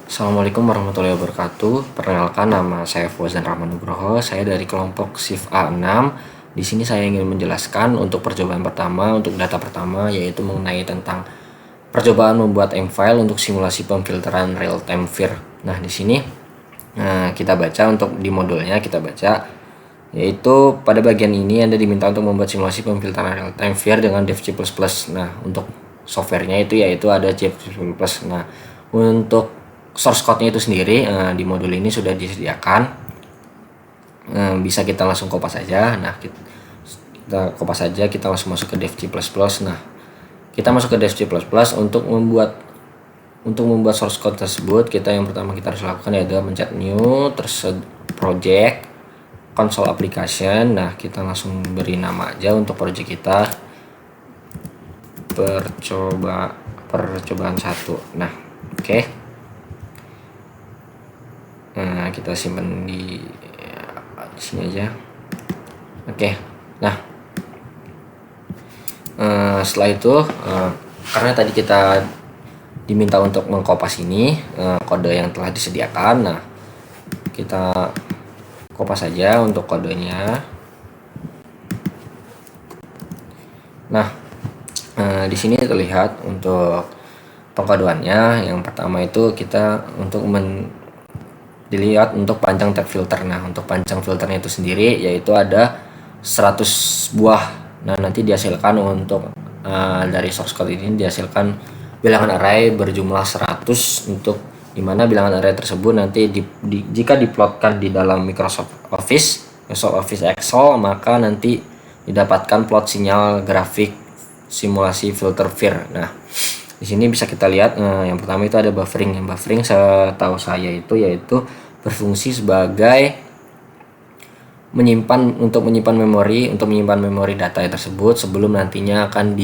Assalamualaikum warahmatullahi wabarakatuh. Perkenalkan, nama saya Fauzan Rahman Nugroho. Saya dari kelompok SIF A6. Di sini saya ingin menjelaskan untuk percobaan pertama, untuk data pertama, yaitu mengenai tentang percobaan membuat M-file untuk simulasi pemfilteran real-time vir. Nah, di sini kita baca untuk di modulnya, kita baca yaitu pada bagian ini Anda diminta untuk membuat simulasi pemfilteran real-time vir dengan DevC++. Nah, untuk softwarenya itu yaitu ada C++. Nah, untuk source code-nya itu sendiri di modul ini sudah disediakan. Bisa kita langsung kopas saja. Nah, kita kopas saja, kita langsung masuk ke DevC++. Nah, kita masuk ke DevC++ untuk membuat source code tersebut. Yang pertama kita harus lakukan yaitu mencet new, terus project, console application. Nah, kita langsung beri nama aja untuk project kita, percobaan 1. Nah, oke. Nah, kita simpan di sini aja. Oke. Nah, setelah itu karena tadi kita diminta untuk mengkopas ini kode yang telah disediakan. Nah, kita kopas saja untuk kodenya. Nah, di sini terlihat untuk pengkodeannya. Yang pertama itu kita untuk dilihat untuk panjang tag filter. Nah, untuk panjang filternya itu sendiri yaitu ada 100 buah. Nah, nanti dihasilkan untuk dari source code ini dihasilkan bilangan array berjumlah 100, untuk dimana bilangan array tersebut nanti jika diplotkan di dalam Microsoft Office Excel, maka nanti didapatkan plot sinyal grafik simulasi filter vir. Nah, di sini bisa kita lihat yang pertama itu ada buffering. Yang buffering setahu saya itu yaitu berfungsi sebagai menyimpan memori data tersebut sebelum nantinya akan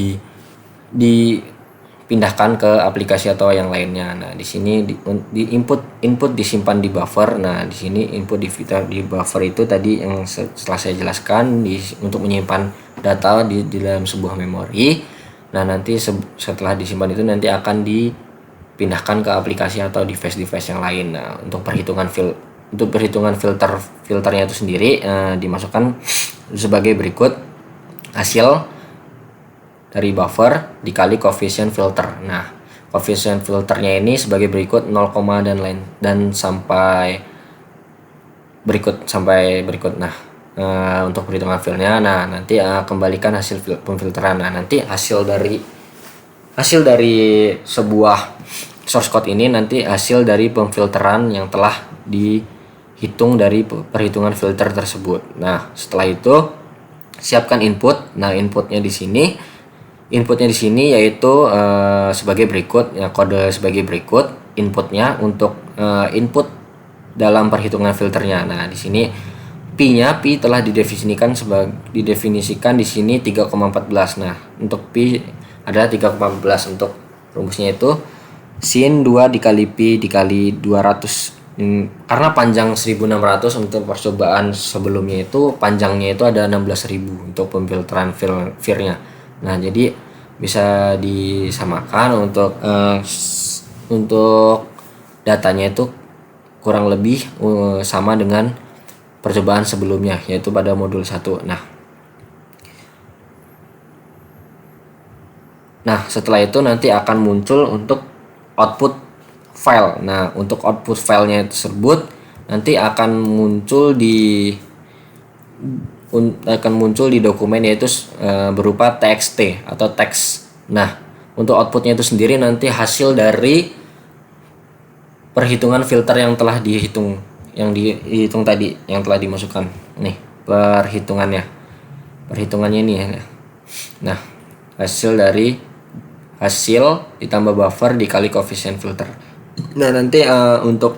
dipindahkan ke aplikasi atau yang lainnya. Nah, di sini di input disimpan di buffer. Nah, di sini input di buffer itu tadi yang setelah saya jelaskan untuk menyimpan data di dalam sebuah memori. Nah, nanti setelah disimpan itu nanti akan dipindahkan ke aplikasi atau device yang lain. Nah, untuk perhitungan filternya itu sendiri dimasukkan sebagai berikut: hasil dari buffer dikali koefisien filter. Nah, koefisien filternya ini sebagai berikut 0, dan sampai berikut. Nah, untuk perhitungan filenya, nah nanti kembalikan hasil pemfilteran. Nah, nanti hasil dari sebuah source code ini nanti hasil dari pemfilteran yang telah dihitung dari perhitungan filter tersebut. Nah, setelah itu siapkan input. Nah, inputnya di sini yaitu sebagai berikut, ya, kode sebagai berikut inputnya untuk input dalam perhitungan filternya. Nah, di sini pi telah didefinisikan di sini 3,14. Nah, untuk pi adalah 3,14. Untuk rumusnya itu sin 2 dikali pi dikali 200. Karena panjang 1600, untuk percobaan sebelumnya itu panjangnya itu ada 16.000 untuk pemfilteran virnya. Nah, jadi bisa disamakan untuk datanya itu kurang lebih sama dengan percobaan sebelumnya, yaitu pada modul 1. Nah, setelah itu nanti akan muncul untuk output file. Nah, untuk output filenya tersebut nanti akan muncul di dokumen, yaitu berupa txt atau teks. Nah, untuk outputnya itu sendiri nanti hasil dari perhitungan filter yang telah dihitung tadi, yang telah dimasukkan. Nih, perhitungannya ini ya. Nah, hasil ditambah buffer dikali koefisien filter. Nah, nanti untuk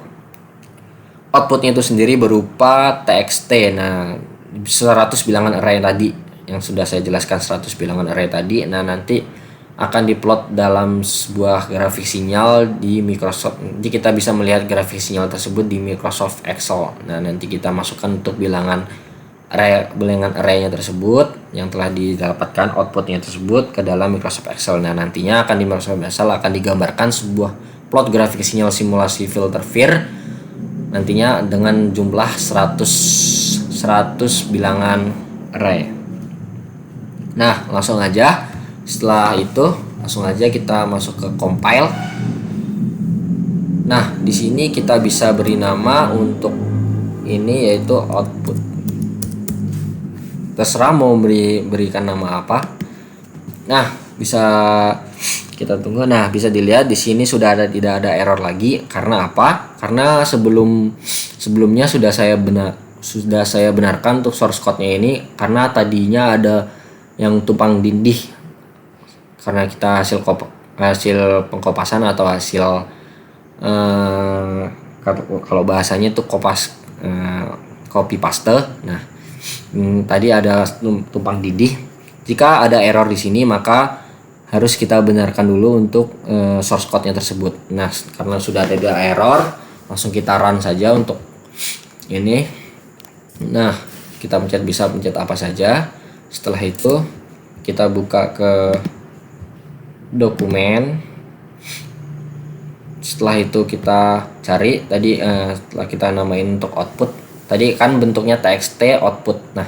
outputnya itu sendiri berupa txt. Nah, 100 bilangan array tadi yang sudah saya jelaskan, 100 bilangan array tadi. Nah, nanti akan diplot dalam sebuah grafik sinyal di Microsoft. Nanti kita bisa melihat grafik sinyal tersebut di Microsoft Excel. Nah, nanti kita masukkan untuk bilangan array-nya tersebut yang telah didapatkan outputnya tersebut ke dalam Microsoft Excel. Nah, nantinya akan di Microsoft Excel akan digambarkan sebuah plot grafik sinyal simulasi filter VIR nantinya dengan jumlah 100 bilangan array. Nah, langsung aja setelah itu langsung aja kita masuk ke compile. Nah, di sini kita bisa beri nama untuk ini yaitu output. Terserah mau berikan nama apa. Nah, bisa kita tunggu. Nah, bisa dilihat di sini tidak ada error lagi. Karena apa? Karena sebelumnya sudah saya benarkan untuk source code-nya ini karena tadinya ada yang tumpang tindih. Karena kita hasil pengkopasan atau hasil kalau bahasanya itu copy paste. Nah, tadi ada tumpang tindih. Jika ada error di sini maka harus kita benarkan dulu untuk source code-nya tersebut. Nah, karena sudah ada error, langsung kita run saja untuk ini. Nah, kita bisa pencet apa saja. Setelah itu kita buka ke dokumen. Setelah itu kita cari tadi setelah kita namain untuk output. Tadi kan bentuknya txt output. Nah,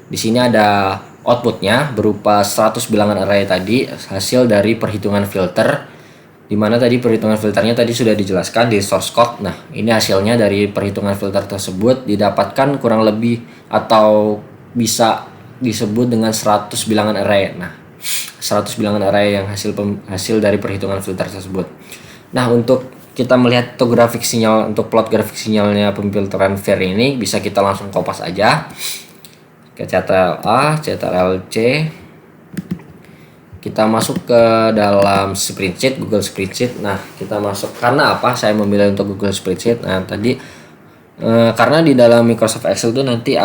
di sini ada outputnya berupa 100 bilangan array tadi hasil dari perhitungan filter, dimana tadi perhitungan filternya tadi sudah dijelaskan di source code. Nah, ini hasilnya dari perhitungan filter tersebut didapatkan kurang lebih atau bisa disebut dengan 100 bilangan array. Nah, 100 bilangan array yang hasil dari perhitungan filter tersebut. Nah, untuk kita melihat plot grafik sinyalnya pemfilteran VIR ini bisa kita langsung kopas aja ke CTRL-A, CTRL-C. Kita masuk ke dalam spreadsheet, Google Spreadsheet. Nah, kita masuk karena apa? Saya memilih untuk Google Spreadsheet. Nah, tadi karena di dalam Microsoft Excel itu nanti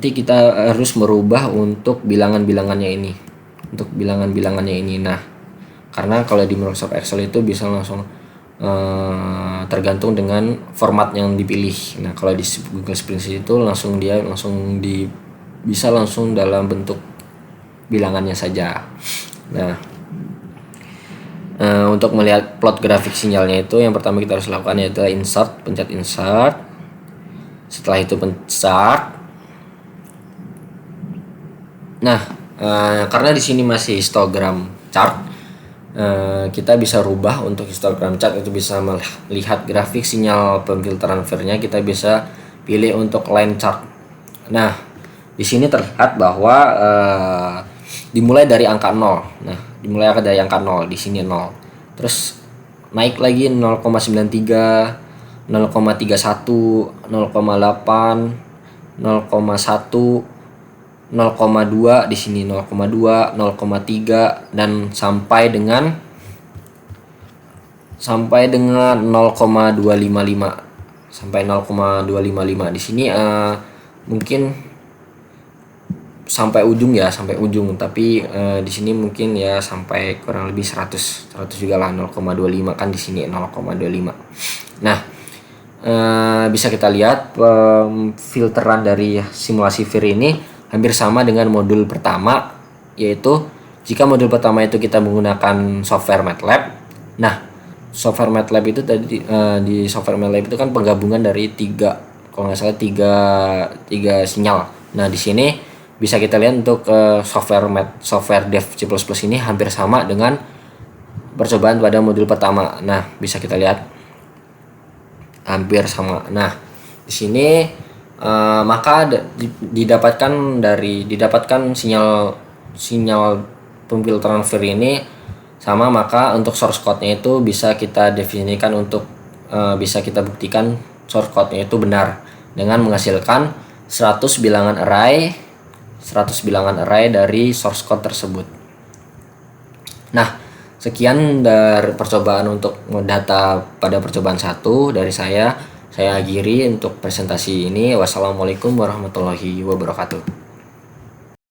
kita harus merubah untuk bilangan-bilangannya ini. Untuk bilangan-bilangannya ini. Nah, karena kalau di Microsoft Excel itu bisa langsung tergantung dengan format yang dipilih. Nah, kalau di Google Spreadsheet itu bisa langsung dalam bentuk bilangannya saja. Nah, untuk melihat plot grafik sinyalnya itu yang pertama kita harus lakukan yaitu pencet insert. Setelah itu start. Nah, karena di sini masih histogram chart, kita bisa rubah untuk histogram chart itu bisa melihat grafik sinyal pemfilteran VIR-nya. Kita bisa pilih untuk line chart. Nah, di sini terlihat bahwa dimulai dari angka 0. Nah, dimulai dari angka 0 di sini 0. Terus naik lagi 0,93, 0,31, 0,8, 0,1, 0,2 di sini 0,2, 0,3 dan sampai dengan 0,255. Sampai 0,255 di sini mungkin sampai ujung, tapi di sini mungkin ya sampai kurang lebih 100 juga lah. 0,25 kan di sini 0,25. Nah, bisa kita lihat filteran dari simulasi VIR ini hampir sama dengan modul pertama, yaitu jika modul pertama itu kita menggunakan software MATLAB. Nah, software MATLAB itu tadi di software MATLAB itu kan penggabungan dari tiga sinyal. Nah, di sini bisa kita lihat untuk software dev C++ ini hampir sama dengan percobaan pada modul pertama. Nah, bisa kita lihat hampir sama. Nah, di sini maka didapatkan sinyal pemfilteran VIR ini sama, maka untuk source code-nya itu bisa kita definisikan bisa kita buktikan source code-nya itu benar dengan menghasilkan 100 bilangan array dari source code tersebut. Nah, sekian dari percobaan untuk data pada percobaan 1 dari saya akhiri untuk presentasi ini. Wassalamualaikum warahmatullahi wabarakatuh.